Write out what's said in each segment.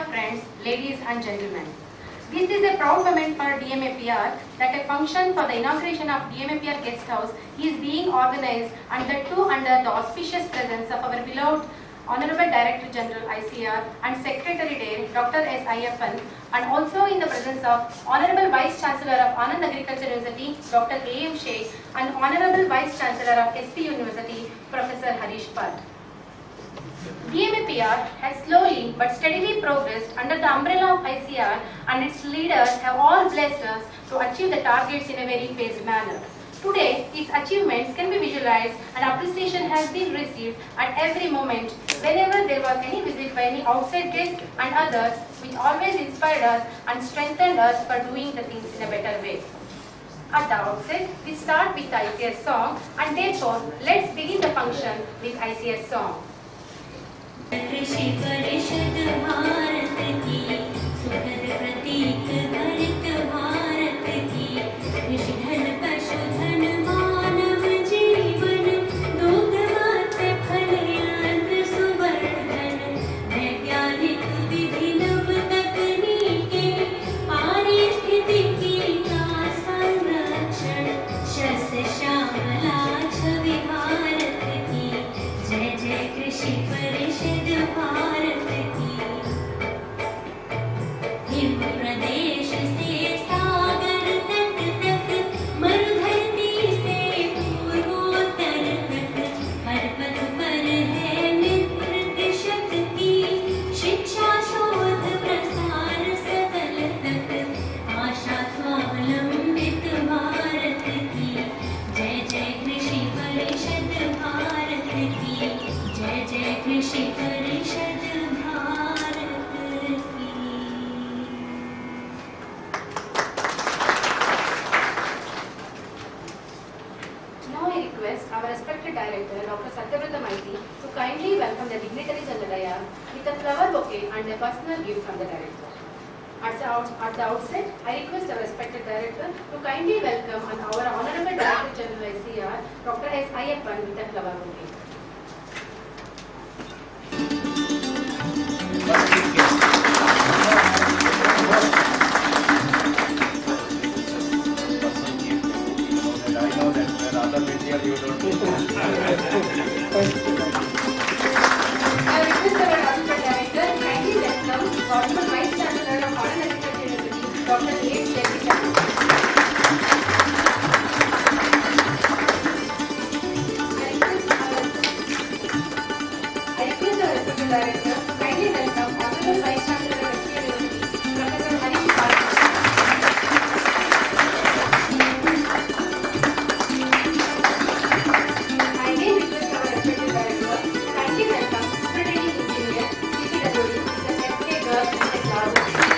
dear friends, ladies and gentlemen. This is a proud moment for DMAPR that a function for the inauguration of DMAPR Guest House is being organized and that too under the auspicious presence of our beloved Honorable Director General ICR and Secretary Day Dr. S. Ayyappan, and also in the presence of Honorable Vice Chancellor of Anand Agriculture University Dr. A.M. Sheikh and Honorable Vice Chancellor of SP University Professor Harish Bhatt. DMAPR has slowly but steadily progressed under the umbrella of ICR, and its leaders have all blessed us to achieve the targets in a very phased manner. Today, its achievements can be visualized and appreciation has been received at every moment whenever there was any visit by any outside guests and others, which always inspired us and strengthened us for doing the things in a better way. At the outset, we start with the ICS song, and therefore, let's begin the function with ICS song. कृषि परिषद भारत की सुखद प्रतीक हरित भारत की कृषि धन पशुधन मानव जीवन दुग्ध मत्स्य फलयंत्र सुवर्धन वैज्ञानिक विधि नव तकनीकें पारिस्थितिकी का संरक्षण शस्य श्यामला छवि भारत की जय जय कृषि परिषद भारत की हिम प्रदेश से सागर तट तक मरुधरती से पूर्वोत्तर तक हर पथ पर है मित्र कृषक की शिक्षा शोध प्रसार सकल तक आशा स्वावलंबित भारत की जय जय कृषि परिषद भारत की जय जय कृषि परिषद भारत की। Now I request our respected director, Dr. Satyavrata Maiti, to kindly welcome the dignitaries on the dais with a flower bouquet and a personal gift from the director. At the outset, I request our respected director to kindly welcome our Honorable Director General ICR, Dr. S. Ayyappan, with a flower bouquet. I know that there are other material you don't do. I request our Honorable Director to kindly welcome Honorable Vice Chancellor of Anand Agriculture University, Dr. A. Sheikh. I request our respected director to kindly welcome Honorable Vice Chancellor of SP University, Professor Harish Bhatt. I again request our respected director to kindly welcome Superintending Engineer, CPWD, Mr. S.K. Garg and his large team.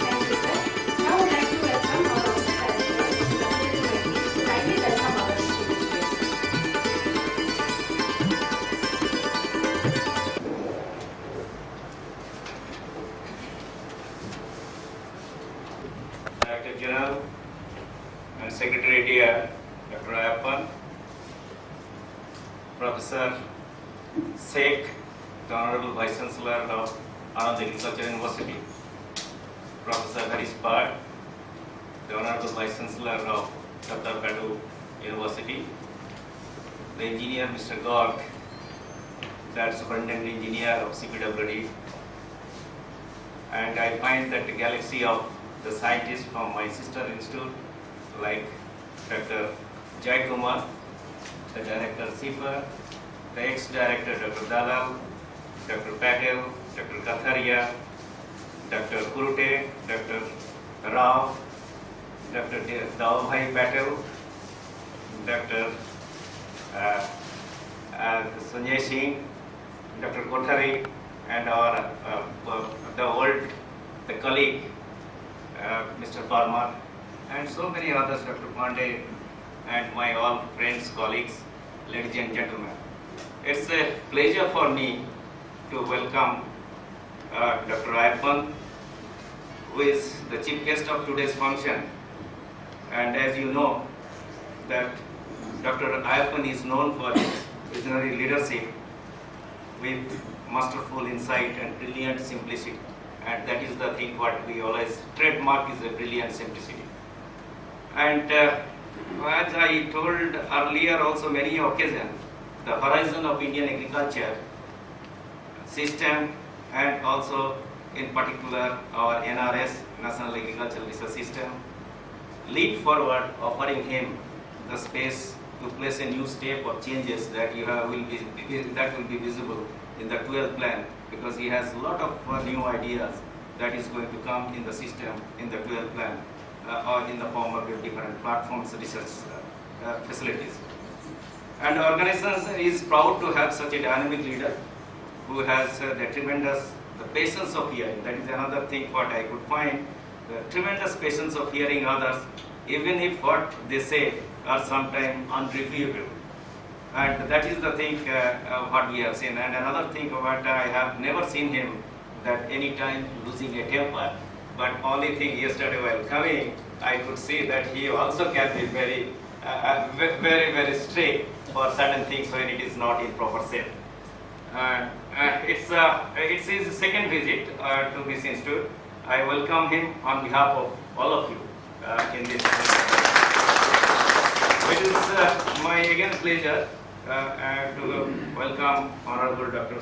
Thank you, sir. Now I would like to welcome our Honorable Director, Dr. Maiti, to kindly welcome our distinguished guests. Director General and Secretary Dear Dr. Ayyappan, Professor Sheikh, the Honorable Vice Chancellor of Anand Agriculture University, Professor Harish Bhatt, the Honorable Vice Chancellor of Tamil Nadu University, the Engineer Mr. Garg, that Superintendent Engineer of CPWD, and I find that the galaxy of the scientists from my sister institute like Dr. Jai Kumar, the Director Sifa, the ex-Director Dr. Dalal, Dr. Patel, Dr. Katharia, Dr. Kurute, Dr. Rao, Dr. Daubhai Patel, Dr. Sanjay Singh, Dr. Kothari, and our the colleague Mr. Parmar, and so many others, Dr. Pandey, and my all friends, colleagues, ladies and gentlemen. It's a pleasure for me to welcome Dr. Ayyappan, who is the chief guest of today's function. And as you know, that Dr. Ayyappan is known for his visionary leadership with masterful insight and brilliant simplicity. And that is the thing what we always trademark is a brilliant simplicity. And as I told earlier also many occasions, the horizon of Indian agriculture system and also in particular our NRS, National Agricultural Research System, leap forward offering him the space to place a new step of changes that will be visible in the 12th plan, because he has a lot of new ideas that is going to come in the system in the 12th plan or in the form of different platforms, research facilities. And the organization is proud to have such a dynamic leader who has the tremendous patience of hearing. That is another thing what I could find, the tremendous patience of hearing others, even if what they say are sometimes unreviewable. And that is the thing what we have seen. And another thing what I have never seen him that any time losing a temper. But only thing yesterday while coming, I could see that he also can be very, very strict for certain things when it is not in proper shape. It's his second visit to this institute. I welcome him on behalf of all of you in this. It is my again pleasure to welcome Honorable Dr.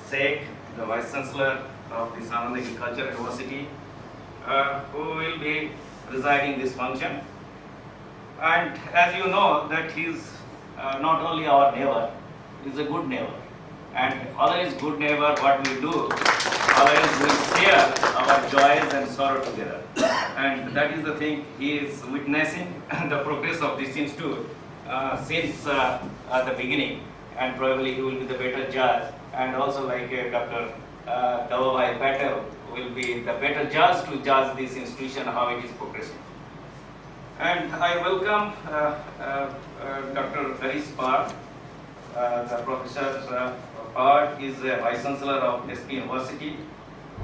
Sheikh, the Vice Chancellor of the Sanand Agriculture University, who will be presiding this function. And as you know that he is not only our neighbor, he is a good neighbor. And always good neighbor, what we do, always we share our joys and sorrow together. And that is the thing he is witnessing the progress of this institute since the beginning. And probably he will be the better judge. And also like Dr. Dawabhai Patel will be the better judge to judge this institution, how it is progressing. And I welcome Dr. Harish Park, the Professor Park is a Vice Chancellor of SP University,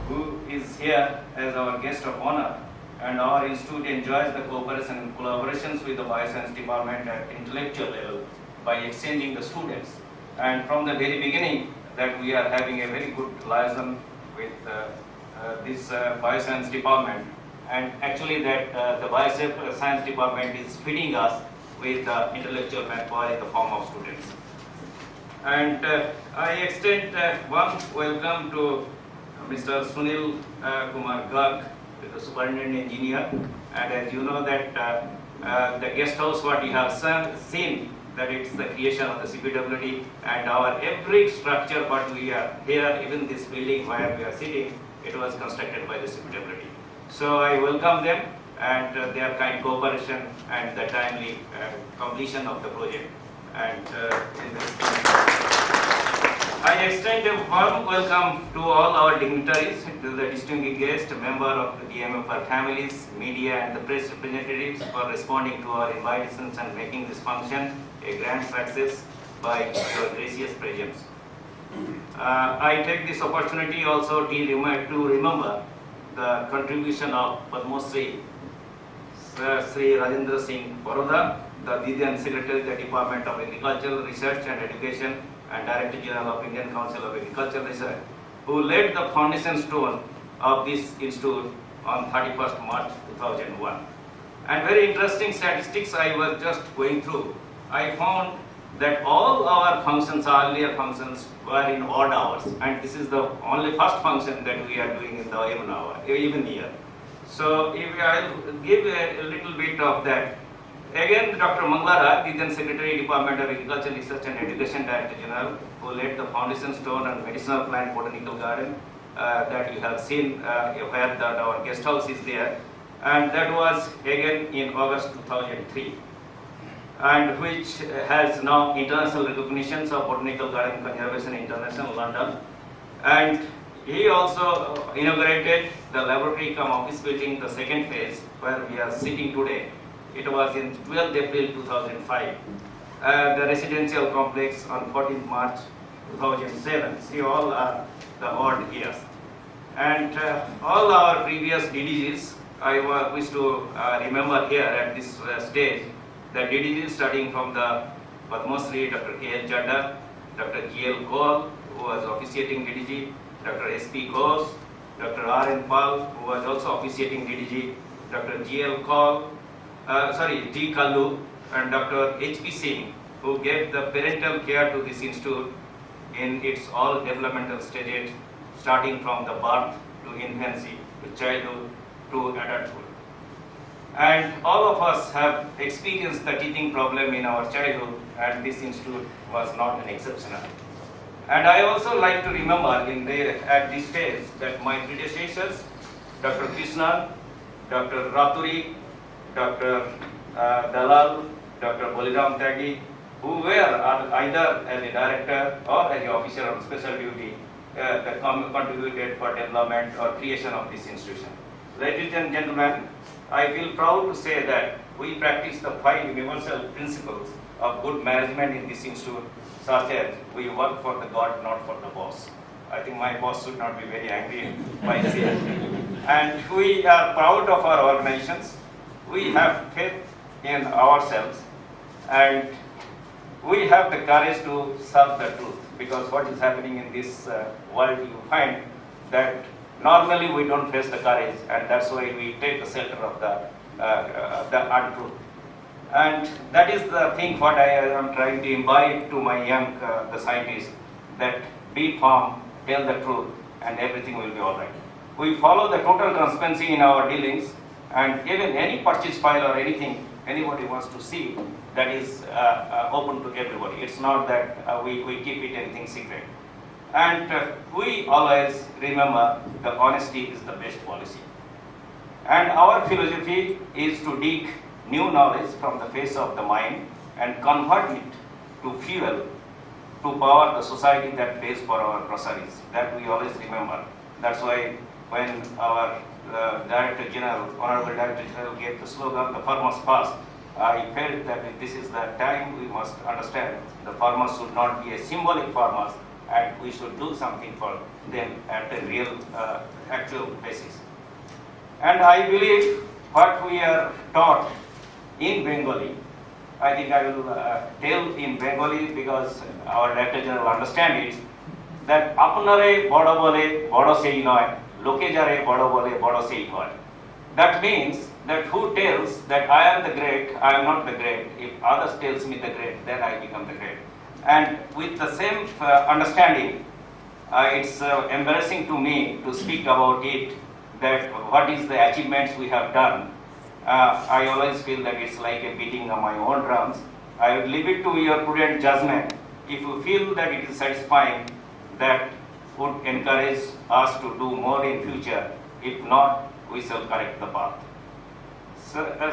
who is here as our guest of honor. And our institute enjoys the cooperation and collaborations with the Bioscience Department at intellectual level by exchanging the students. And from the very beginning that we are having a very good liaison with this Bioscience Department. And actually that the Bioscience Department is feeding us with intellectual manpower in the form of students. And I extend warm welcome to Mr. Sunil Kumar Garg, the Superintendent Engineer. And as you know that the guest house what you have seen, that it's the creation of the CPWD, and our every structure what we are here, even this building where we are sitting, it was constructed by the CPWD. So I welcome them and their kind cooperation and the timely completion of the project. And I extend a warm welcome to all our dignitaries, to the distinguished guests, member of the DMFR families, media and the press representatives for responding to our invitations and making this function a grand success by your gracious presence. I take this opportunity also to remember the contribution of Padma Shri Sri Rajendra Singh Baroda, the Didian Secretary of the Department of Agricultural Research and Education and Director General of Indian Council of Agricultural Research, who laid the foundation stone of this institute on 31st March 2001. And very interesting statistics I was just going through. I found that all our functions, earlier functions, were in odd hours, and this is the only first function that we are doing in the even year. So if I will give a little bit of that. Again, Dr. Manglara, the then Secretary, Department of Agriculture, Research and Education Director General, who laid the foundation stone on medicinal plant botanical garden that you have seen where that our guest house is there. And that was again in August 2003. And which has now international recognitions of Botanical Garden Conservation International, London. And he also inaugurated the laboratory cum office building, the second phase, where we are sitting today. It was in 12th April 2005. The residential complex on 14th March 2007. See, all are the odd years. And all our previous DDGs, I wish to remember here at this stage, the DDGs starting from the Padma Shri Dr. K.L. Chadda, Dr. G.L. Kaul, who was officiating DDG, Dr. S.P. Ghosh, Dr. R.N. Pal, who was also officiating DDG, Dr. G.L. Kaul, G. Kallu, and Dr. H.P. Singh, who gave the parental care to this institute in its all developmental stages, starting from the birth to infancy, to childhood, to adulthood. And all of us have experienced the teething problem in our childhood, and this institute was not an exception. And I also like to remember at this stage that my predecessors, Dr. Krishnan, Dr. Raturi, Dr. Dalal, Dr. Boliram Tyagi, who were either as a director or as an officer on special duty, that contributed for development or creation of this institution. Ladies and gentlemen, I feel proud to say that we practice the 5 universal principles of good management in this institute, such as we work for the God, not for the boss. I think my boss should not be very angry by saying. And we are proud of our organizations. We have faith in ourselves, and we have the courage to serve the truth, because what is happening in this world, you find that normally we don't face the courage, and that's why we take the shelter of the untruth. And that is the thing what I am trying to imbibe to my young the scientists, that be firm, tell the truth, and everything will be all right. We follow the total transparency in our dealings, and even any purchase file or anything anybody wants to see, that is open to everybody. It's not that we keep it anything secret. And we always remember the honesty is the best policy. And our philosophy is to dig new knowledge from the face of the mind and convert it to fuel to power the society that pays for our groceries. That we always remember. That's why when our Director General, Honorable Director General, gave the slogan, "The farmers first," I felt that this is the time we must understand the farmers should not be a symbolic farmers, and we should do something for them at a real, actual basis. And I believe what we are taught in Bengali, I think I will tell in Bengali because our Director General understands it, that apnare bodo bole bodo sei noy, loke jare bodo bole bodo sei hoy. That means that who tells that I am the great, I am not the great. If others tells me the great, then I become the great. And with the same understanding, it's embarrassing to me to speak about it, that what is the achievements we have done. I always feel that it's like a beating of my own drums. I would leave it to your prudent judgment. If you feel that it is satisfying, that would encourage us to do more in future. If not, we shall correct the path.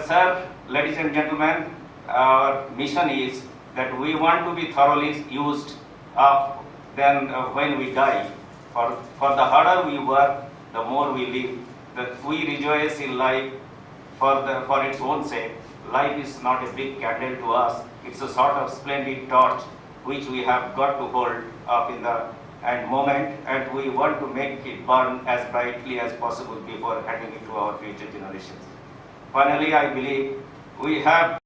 Sir, ladies and gentlemen, our mission is that we want to be thoroughly used up than when we die. For the harder we work, the more we live. That we rejoice in life for its own sake. Life is not a big candle to us. It's a sort of splendid torch which we have got to hold up in the moment, and we want to make it burn as brightly as possible before handing it to our future generations. Finally, I believe we have